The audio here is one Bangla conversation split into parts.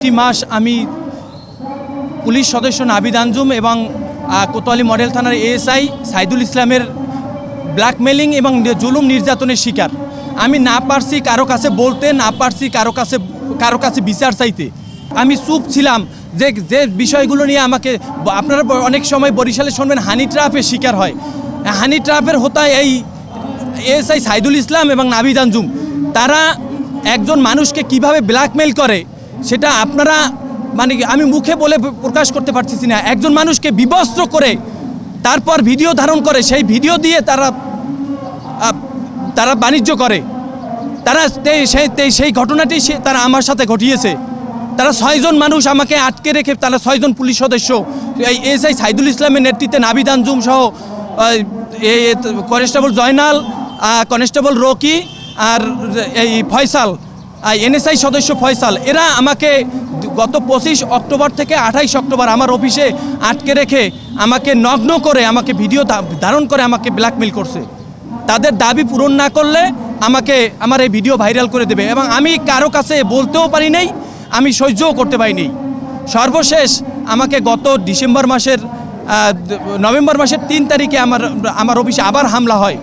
একটি মাস আমি পুলিশ সদস্য নাভিদ আঞ্জুম এবং কোতোয়ালি মডেল থানার এএসআই সাইদুল ইসলামের ব্ল্যাকমেলিং এবং জুলুম নির্যাতনের শিকার। আমি না পারছি কারো কাছে বলতে, না পারছি কারো কাছে বিচার চাইতে। আমি চুপ ছিলাম যে যে বিষয়গুলো নিয়ে আমাকে আপনারা অনেক সময় বরিশালে শুনবেন হানি ট্র্যাপের শিকার হয়। হানি ট্র্যাপের হতায় এই এএসআই সাইদুল ইসলাম এবং নাভিদ আঞ্জুম, তারা একজন মানুষকে কিভাবে ব্ল্যাকমেল করে সেটা আপনারা আমি মুখে বলে প্রকাশ করতে পারতেছি না। একজন মানুষকে বিবস্ত্র করে তারপর ভিডিও ধারণ করে, সেই ভিডিও দিয়ে তারা বাণিজ্য করে। তারা সেই ঘটনাটি তারা আমার সাথে ঘটিয়েছে। তারা 6 জন মানুষ আমাকে আটকে রেখে, তারা 6 জন পুলিশ সদস্য এই এএসআই সাইদুল ইসলামের নেতৃত্বে নাভিদ আঞ্জুম সহ কনস্টেবল জয়নাল, কনস্টেবল রকি আর এই ফয়সাল, এনএসআই সদস্য ফয়সাল, এরা আমাকে গত 25 অক্টোবর থেকে 28 অক্টোবর আমার অফিসে আটকে রেখে আমাকে নগ্ন করে, আমাকে ভিডিও ধারণ করে আমাকে ব্ল্যাকমেল করছে। তাদের দাবি পূরণ না করলে আমার এই ভিডিও ভাইরাল করে দেবে, এবং আমি কারো কাছে বলতেও পারি নাই, আমি সহ্যও করতে পারিনি। সর্বশেষ আমাকে গত নভেম্বর মাসের 3 তারিখে আমার অফিসে আবার হামলা হয়।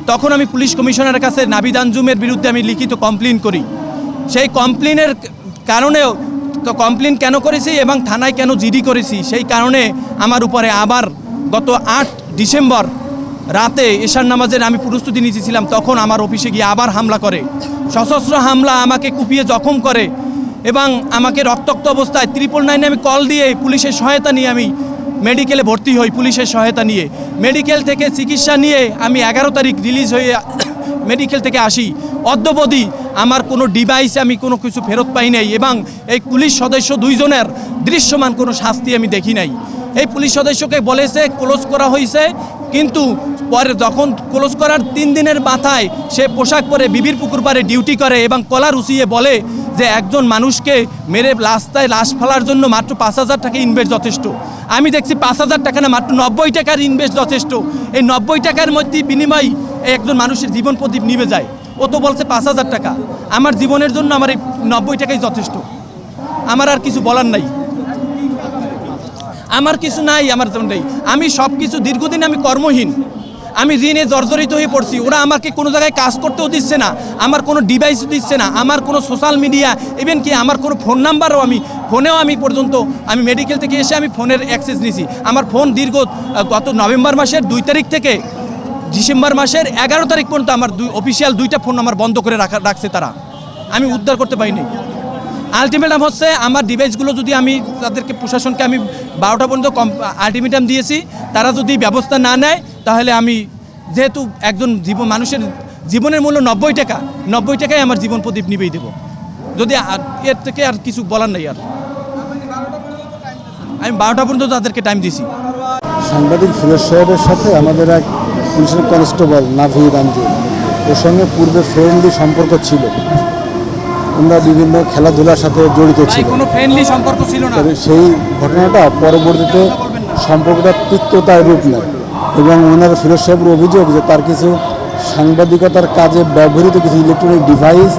তখন আমি পুলিশ কমিশনারের কাছে নাভিদ আঞ্জুমের বিরুদ্ধে আমি লিখিত কমপ্লেন করি। সেই কমপ্লেনের কারণেও কমপ্লেন কেন করেছি এবং থানায় কেন জিডি করেছি, সেই কারণে আমার উপরে আবার গত 8 ডিসেম্বর রাতে এশার নামাজের আমি প্রস্তুতি নিয়েছিলাম, তখন আমার অফিসে গিয়ে আবার হামলা করে। সশস্ত্র হামলা, আমাকে কুপিয়ে জখম করে এবং আমাকে রক্তাক্ত অবস্থায় 999 আমি কল দিয়ে পুলিশের সহায়তা নিয়ে আমি মেডিকেলে ভর্তি হই। পুলিশের সহায়তা নিয়ে মেডিকেল থেকে চিকিৎসা নিয়ে আমি 11 তারিখ রিলিজ হয়ে মেডিকেল থেকে আসি। অদ্যবধি আমার কোনো ডিভাইস, আমি কোনো কিছু ফেরত পাই নাই, এবং এই পুলিশ সদস্য 2 জনের দৃশ্যমান কোনো শাস্তি আমি দেখি নাই। এই পুলিশ সদস্যকে বলেছে ক্লোজ করা হয়েছে, কিন্তু পরে যখন ক্লোজ করার 3 দিনের মাথায় সে পোশাক পরে বিবির পুকুর পাড়ে ডিউটি করে এবং কলার উঁচিয়ে বলে যে একজন মানুষকে মেরে রাস্তায় লাশ ফেলার জন্য মাত্র 5,000 টাকা ইনভেস্ট যথেষ্ট। আমি দেখছি 5,000 টাকা না, মাত্র 90 টাকার ইনভেস্ট যথেষ্ট। এই 90 টাকার মধ্যে বিনিময় একজন মানুষের জীবন প্রদীপ নিভে যায়। ও তো বলছে 5,000 টাকা। আমার জীবনের জন্য আমার এই 90 টাকাই যথেষ্ট। আমার আর কিছু বলার নাই, আমার কিছু নাই, আমার নেই। আমি সব কিছু, দীর্ঘদিন আমি কর্মহীন, আমি ঋণে জর্জরিত হয়ে পড়ছি। ওরা আমাকে কোনো জায়গায় কাজ করতেও দিচ্ছে না, আমার কোনো ডিভাইস দিচ্ছে না, আমার কোনো সোশ্যাল মিডিয়া, ইভেন কি আমার কোনো ফোন নাম্বারও আমি পর্যন্ত আমি মেডিকেল থেকে এসে আমি ফোনের অ্যাক্সেস নিয়েছি। আমার ফোন গত নভেম্বর মাসের 2 তারিখ থেকে ডিসেম্বর মাসের 11 তারিখ পর্যন্ত আমার অফিসিয়াল 2টা ফোন আমার বন্ধ করে রাখছে তারা, আমি উদ্ধার করতে পারিনি। আলটিমেটাম হচ্ছে আমার ডিভাইসগুলো যদি আমি তাদেরকে, প্রশাসনকে আমি 12টা পর্যন্ত আলটিমেটাম দিয়েছি, তারা যদি ব্যবস্থা না নেয় তাহলে আমি, যেহেতু একজন মানুষের জীবনের মূল্য 90 টাকা, 90 টাকায় আমার জীবন প্রদীপ নিবেই দেবো। যদি এর থেকে আর কিছু বলার নেই। আর আমি 12টা পর্যন্ত তাদেরকে টাইম দিয়েছি। সাংবাদিক ফিরোজ সাহেবের সাথে আমাদের এক পুলিশের কনস্টেবল নাভিদ আঞ্জুম, ওর সঙ্গে পূর্বে ফ্রেন্ডলি সম্পর্ক ছিল। আমরা বিভিন্ন খেলাধুলার সাথে জড়িত ছিল, কোনো ফ্রেন্ডলি সম্পর্ক ছিল না। সেই ঘটনাটা পরবর্তীতে সম্পর্কটা তিক্ততায় রূপ নেয়, এবং ওনার ফিরোজ সাহেবের অভিযোগ যে তার কিছু সাংবাদিকতার কাজে ব্যবহৃত কিছু ইলেকট্রনিক ডিভাইস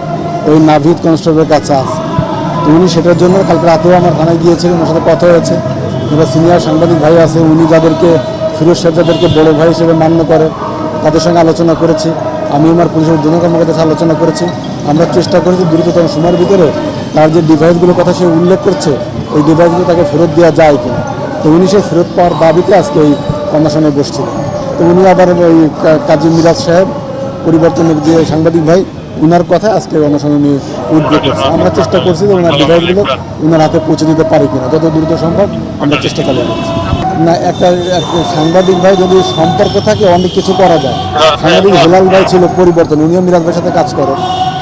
ওই নাভিদ কনস্টেবলের কাছে আছে। তো উনি সেটার জন্য কালকে রাতেও আমার থানায় গিয়েছিলেন, ওর সাথে কথা হয়েছে। যারা সিনিয়র সাংবাদিক ভাই আছে, উনি ফিরোজ সাহেব যাদেরকে বড় ভাই হিসেবে মান্য করে, তাদের সঙ্গে আলোচনা করেছি। আমি আমার পুলিশের জন্য কর্মকর্তার সাথে আলোচনা করেছি। আমরা চেষ্টা করেছি দ্রুততম সময়ের ভিতরে তার যে ডিভাইসগুলোর কথা সে উল্লেখ করছে, ওই ডিভাইসগুলো তাকে ফেরত দেওয়া যায় কিনা। তো উনি সেই ফেরত পাওয়ার দাবিতে আজকে এই অনশনে বসছিলেন। তো উনি আবার ওই কাজী মিরাজ সাহেব, পরিবর্তনের যে সাংবাদিক ভাই, উনার কথায় আজকে অনশনে নিয়ে উদ্যোগ করছে। আমরা চেষ্টা করছি যে ওনার ডিভাইসগুলো ওনার হাতে পৌঁছে দিতে পারি কিনা, যত দ্রুত সম্ভব আমরা চেষ্টা চালিয়ে যাচ্ছি। না, একটা সাংবাদিক ভাই যদি সম্পর্ক থাকে অনেক কিছু করা যায়। সাংবাদিক হেলাল ভাই ছিল পরিবর্তন, উনিও মিরাজ ভাইয়ের সাথে কাজ করে।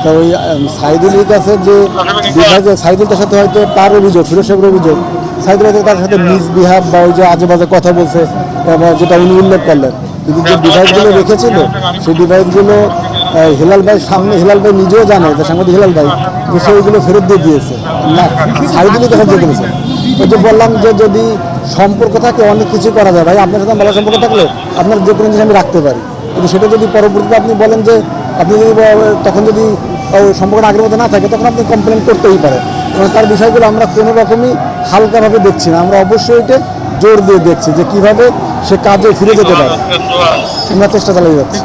তো ওই সাইদুলের কাছে যে সাইদুলটার সাথে হয়তো তার অভিযোগ, ফিরোজ সাহেবের অভিযোগ, সাইদুল তার সাথে মিসবিহেভ বা ওই যে আজে বাজে কথা বলছে, যেটা উনি উল্লেখ করলেন। কিন্তু যে ডিভাইসগুলো রেখেছিল সেই ডিভাইসগুলো হেলাল ভাই সামনে, হেলাল ভাই নিজেও জানে যে সাংবাদিক হেলাল ভাই যে সে ওইগুলো ফেরত দিয়ে দিয়েছে না, সাইদুলই দেখা দিয়ে দিয়েছে। ওই যে বললাম যে যদি সম্পর্ক থাকে অনেক কিছু করা যায়। ভাই আপনার সাথে ভালো সম্পর্ক থাকলে আপনার যে কোনো জিনিস আমি রাখতে পারি, কিন্তু সেটা যদি পরবর্তীতে আপনি বলেন যে আপনি যদি তখন যদি সম্পর্কটা আগের মতো না থাকে, তখন আপনি কমপ্লেন করতেই পারেন। এবং তার বিষয়গুলো আমরা কোনো রকমই হালকাভাবে দেখছি না, আমরা অবশ্যই এটা জোর দিয়ে দেখছি যে কিভাবে সে কাজে ফিরে যেতে পারে। আমরা চেষ্টা চালিয়ে যাচ্ছি।